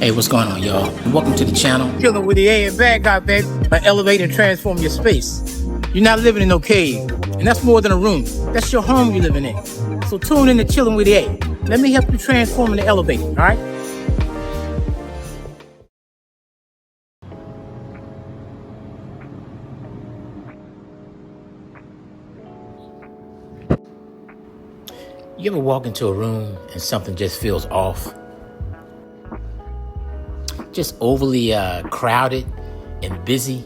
Hey, what's going on, y'all? Welcome to the channel. Chilling with the A in Bangkok, baby. Elevate and transform your space. You're not living in no cave, and that's more than a room. That's your home you're living in. So tune in to Chilling with the A. Let me help you transform and elevate, all right? You ever walk into a room and something just feels off? Just overly crowded and busy?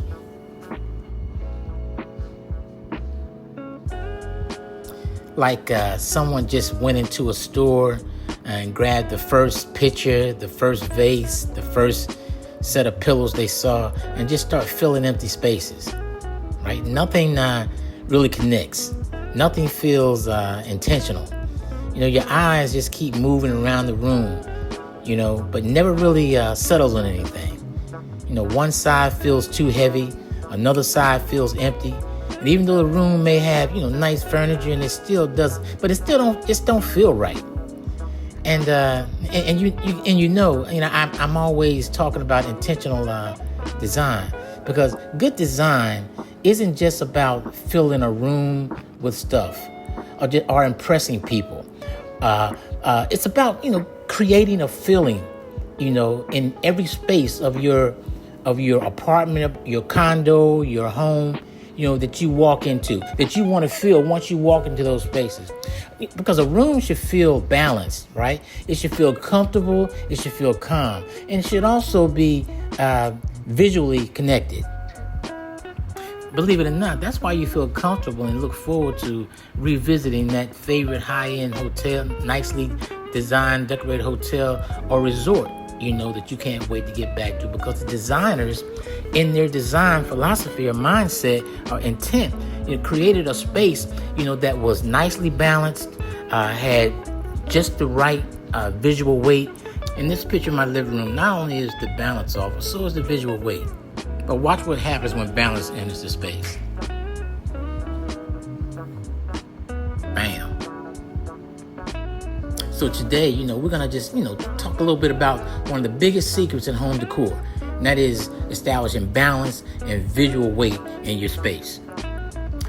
Like someone just went into a store and grabbed the first picture, the first vase, the first set of pillows they saw, and just start filling empty spaces, right? Nothing really connects. Nothing feels intentional. You know, your eyes just keep moving around the room, you know, but never really settles on anything. You know, one side feels too heavy, another side feels empty. And even though the room may have, you know, nice furniture, and it still does, but it still don't feel right. And you know, I'm always talking about intentional design, because good design isn't just about filling a room with stuff or impressing people. It's about, you know, creating a feeling, you know, in every space of your apartment, your condo, your home, you know, that you walk into, that you want to feel once you walk into those spaces. Because a room should feel balanced, right? It should feel comfortable. It should feel calm. And it should also be visually connected. Believe it or not, that's why you feel comfortable and look forward to revisiting that favorite high-end hotel, nicely designed, decorated hotel or resort, you know, that you can't wait to get back to, because the designers in their design philosophy or mindset or intent, you know, created a space, you know, that was nicely balanced, had just the right visual weight. In this picture in my living room, not only is the balance off, so is the visual weight. But watch what happens when balance enters the space. Bam. So today, you know, we're going to just, you know, talk a little bit about one of the biggest secrets in home decor. And that is establishing balance and visual weight in your space.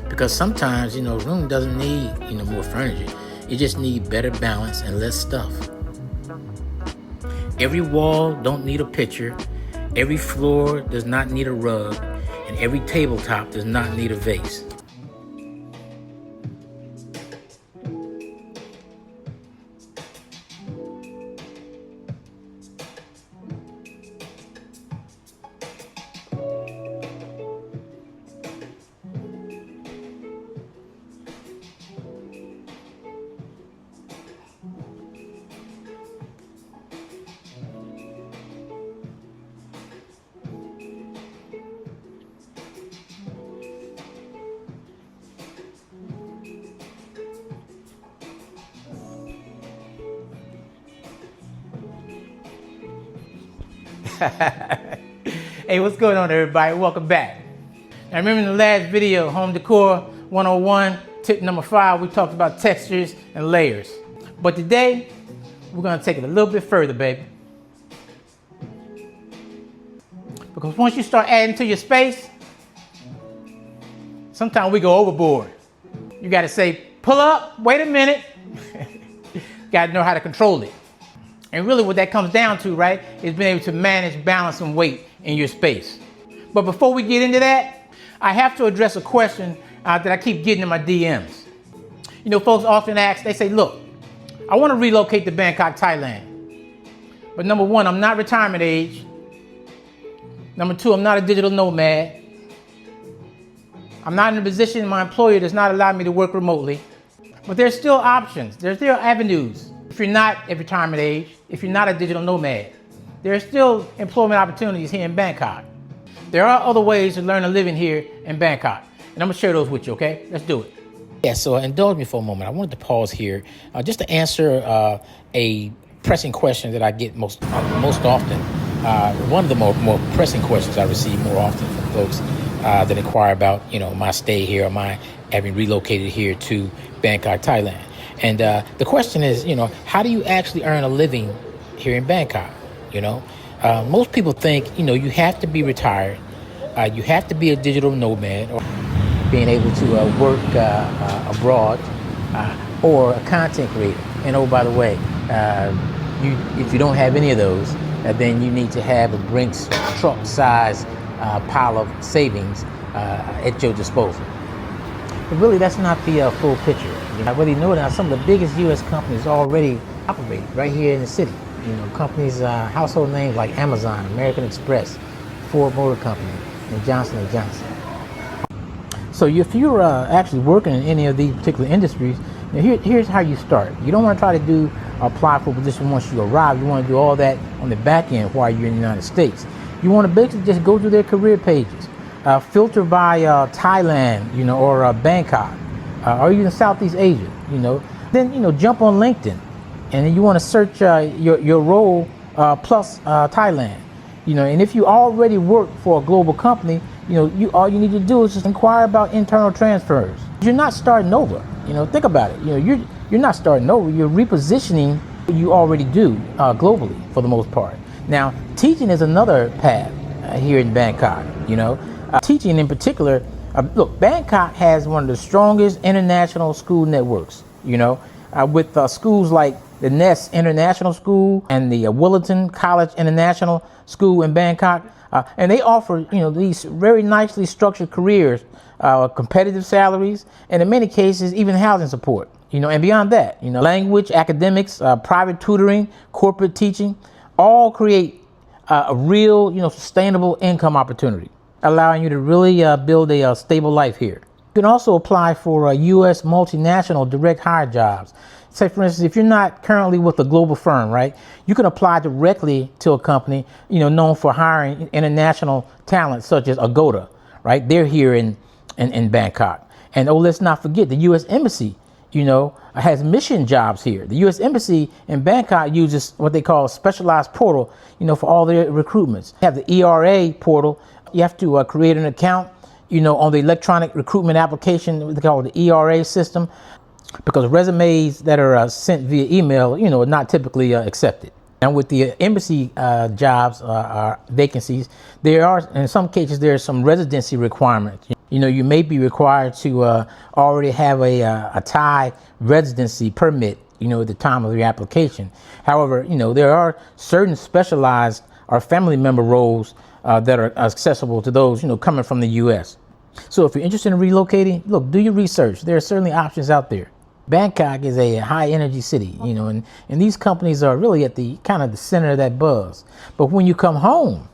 Because sometimes, you know, a room doesn't need, you know, more furniture. It just needs better balance and less stuff. Every wall don't need a picture. Every floor does not need a rug, and every tabletop does not need a vase. Hey, what's going on, everybody? Welcome back. Now, remember in the last video, Home Decor 101, tip number 5, we talked about textures and layers. But today, we're going to take it a little bit further, baby. Because once you start adding to your space, sometimes we go overboard. You got to say, pull up, wait a minute. You got to know how to control it. And really what that comes down to, right, is being able to manage balance and weight in your space. But before we get into that, I have to address a question that I keep getting in my DMs. You know, folks often ask, they say, look, I want to relocate to Bangkok, Thailand. But number one, I'm not retirement age. Number two, I'm not a digital nomad. I'm not in a position, my employer does not allow me to work remotely. But there's still options. There's still avenues. If you're not at retirement age, if you're not a digital nomad, there are still employment opportunities here in Bangkok. There are other ways to learn a living here in Bangkok. And I'm gonna share those with you, okay? Let's do it. Yeah, so indulge me for a moment. I wanted to pause here just to answer a pressing question that I get most often. One of the more pressing questions I receive more often from folks that inquire about, you know, my stay here or my having relocated here to Bangkok, Thailand. And the question is, you know, how do you actually earn a living here in Bangkok? You know, Most people think, you have to be retired, you have to be a digital nomad, or being able to work abroad, or a content creator. And oh, by the way, if you don't have any of those, then you need to have a Brinks truck size pile of savings at your disposal. But really, that's not the full picture. Whether you know it or not, some of the biggest U.S. companies already operate right here in the city. Companies, household names like Amazon, American Express, Ford Motor Company, and Johnson & Johnson. So if you're actually working in any of these particular industries, here's how you start. You don't want to try to apply for a position once you arrive. You want to do all that on the back end while you're in the United States. You want to basically just go through their career pages, filter by Thailand, or Bangkok, or even Southeast Asia, Then, jump on LinkedIn, and then you want to search your role plus Thailand, And if you already work for a global company, all you need to do is just inquire about internal transfers. You're not starting over. Think about it. You're not starting over. You're repositioning what you already do globally for the most part. Now, teaching is another path here in Bangkok. Teaching in particular. Look, Bangkok has one of the strongest international school networks. With schools like the Nest International School and the Wellington College International School in Bangkok. And they offer, these very nicely structured careers, competitive salaries, and in many cases, even housing support, and beyond that, language, academics, private tutoring, corporate teaching, all create a real, sustainable income opportunity, allowing you to really build a stable life here. You can also apply for U.S. multinational direct hire jobs. Say, for instance, if you're not currently with a global firm, right, you can apply directly to a company, known for hiring international talent such as Agoda, right? They're here in Bangkok. And let's not forget the U.S. Embassy, has mission jobs here. The U.S. Embassy in Bangkok uses what they call a specialized portal, for all their recruitments. You have the ERA portal. You have to create an account, on the electronic recruitment application, they call it the ERA system, because resumes that are sent via email, are not typically accepted. And with the embassy jobs, vacancies, there are, in some cases, there are some residency requirements. You may be required to already have a Thai residency permit, at the time of your application. However, there are certain specialized or family member roles that are accessible to those, coming from the U.S. So if you're interested in relocating, look, do your research. There are certainly options out there. Bangkok is a high energy city, and these companies are really at the kind of the center of that buzz. But when you come home,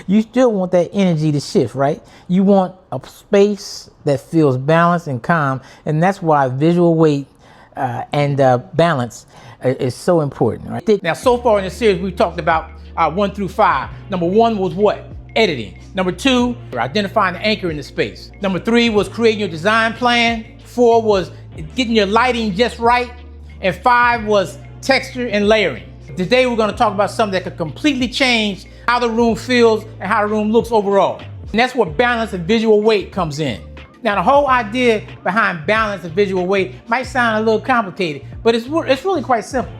you still want that energy to shift, right? You want a space that feels balanced and calm. And that's why visual weight and balance is so important, right? Now, so far in the series, we've talked about 1 through 5. Number 1 was what? Editing. Number 2, identifying the anchor in the space. Number 3 was creating your design plan. 4 was getting your lighting just right. And 5 was texture and layering. Today, we're going to talk about something that could completely change how the room feels and how the room looks overall. And that's where balance and visual weight comes in. Now, the whole idea behind balance and visual weight might sound a little complicated, but it's really quite simple.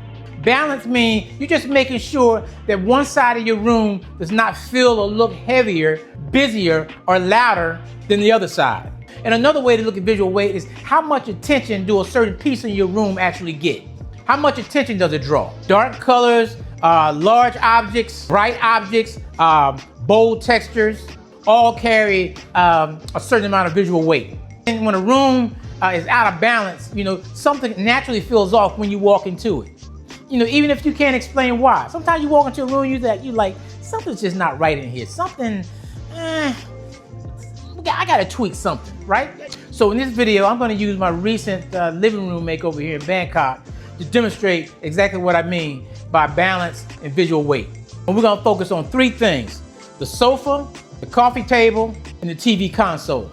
Balance means you're just making sure that one side of your room does not feel or look heavier, busier, or louder than the other side. And another way to look at visual weight is how much attention do a certain piece in your room actually get? How much attention does it draw? Dark colors, large objects, bright objects, bold textures, all carry a certain amount of visual weight. And when a room is out of balance, something naturally feels off when you walk into it. Even if you can't explain why. Sometimes you walk into a room, you like, something's just not right in here. Something, I gotta tweak something, right? So in this video, I'm gonna use my recent living room makeover here in Bangkok to demonstrate exactly what I mean by balance and visual weight. And we're gonna focus on 3 things: the sofa, the coffee table, and the TV console.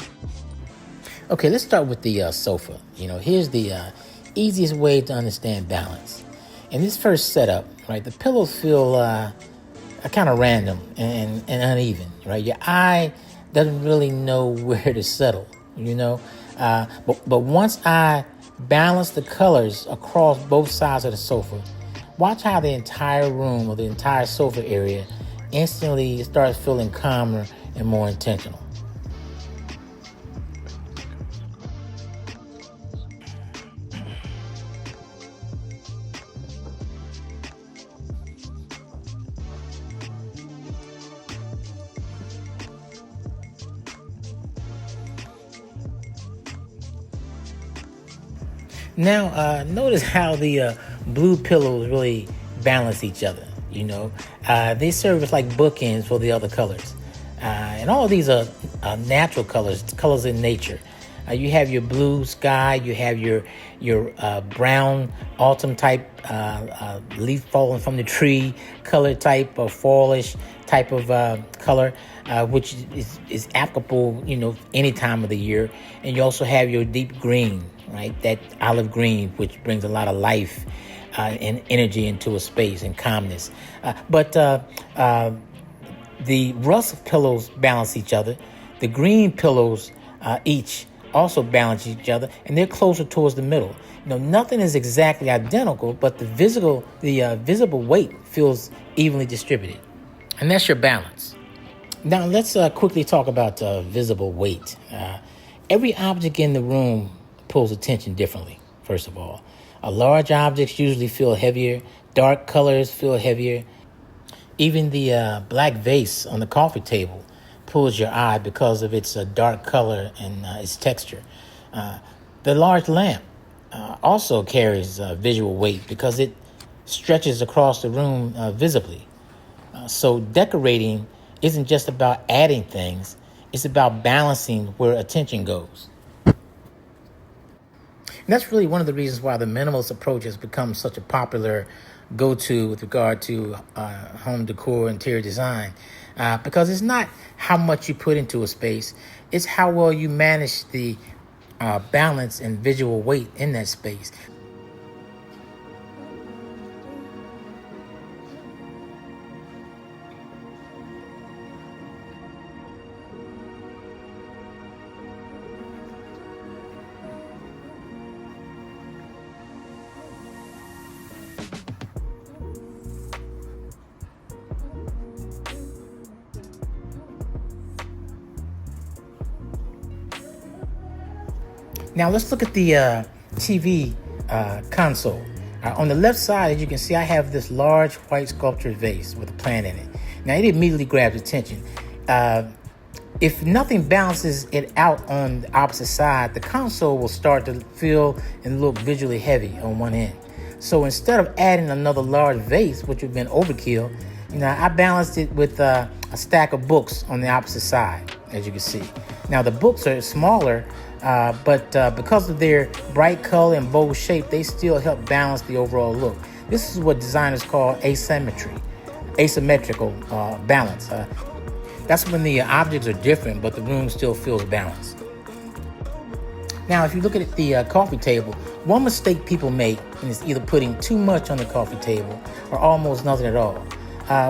Okay, let's start with the sofa. Here's the easiest way to understand balance. In this first setup, right, the pillows feel kind of random and uneven, right? Your eye doesn't really know where to settle, But once I balance the colors across both sides of the sofa, watch how the entire room or the entire sofa area instantly starts feeling calmer and more intentional. Now, notice how the blue pillows really balance each other. They serve as like bookends for the other colors. And all of these are natural colors in nature. You have your blue sky, you have your brown autumn type leaf falling from the tree color type, or fallish type of color, which is applicable, any time of the year. And you also have your deep green, right? That olive green, which brings a lot of life and energy into a space and calmness. But the rust pillows balance each other. The green pillows each also balance each other, and they're closer towards the middle. Nothing is exactly identical, but the visible weight feels evenly distributed, and that's your balance. Now let's quickly talk about visible weight. Every object in the room pulls attention differently. First of all, large objects usually feel heavier. Dark colors feel heavier. Even the black vase on the coffee table pulls your eye because of its dark color and its texture. The large lamp also carries visual weight because it stretches across the room visibly. So decorating isn't just about adding things, it's about balancing where attention goes. And that's really one of the reasons why the minimalist approach has become such a popular go-to with regard to home decor, interior design, because it's not how much you put into a space, it's how well you manage the balance and visual weight in that space. Now let's look at the TV console. On the left side, as you can see, I have this large white sculptured vase with a plant in it. Now it immediately grabs attention. If nothing balances it out on the opposite side, the console will start to feel and look visually heavy on one end. So instead of adding another large vase, which would have been overkill, I balanced it with a stack of books on the opposite side, as you can see. Now the books are smaller, but because of their bright color and bold shape, they still help balance the overall look. This is what designers call asymmetrical balance. That's when the objects are different, but the room still feels balanced. Now, if you look at the coffee table, one mistake people make is either putting too much on the coffee table or almost nothing at all.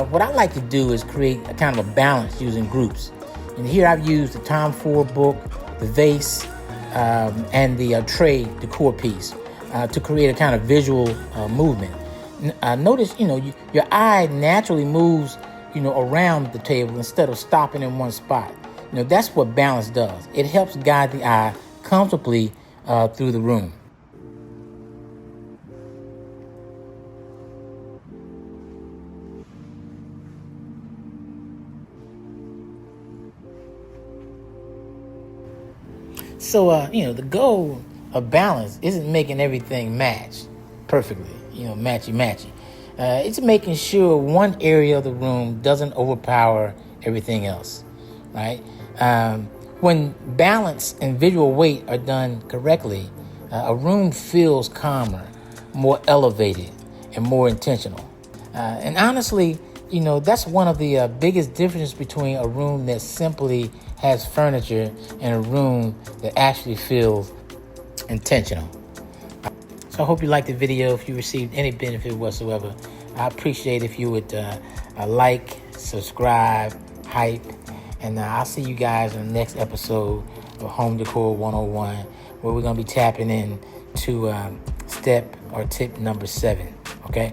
What I like to do is create a kind of a balance using groups. And here I've used the Tom Ford book, the vase, and the tray decor piece to create a kind of visual movement. Notice, your eye naturally moves, around the table instead of stopping in one spot. That's what balance does. It helps guide the eye comfortably through the room. So, the goal of balance isn't making everything match perfectly, matchy-matchy. It's making sure one area of the room doesn't overpower everything else, right? When balance and visual weight are done correctly, a room feels calmer, more elevated, and more intentional. And honestly, that's one of the biggest differences between a room that simply has furniture and a room that actually feels intentional. So I hope you liked the video. If you received any benefit whatsoever, I appreciate if you would like, subscribe, hype, and I'll see you guys in the next episode of Home Decor 101, where we're going to be tapping in to step or tip number 7, okay?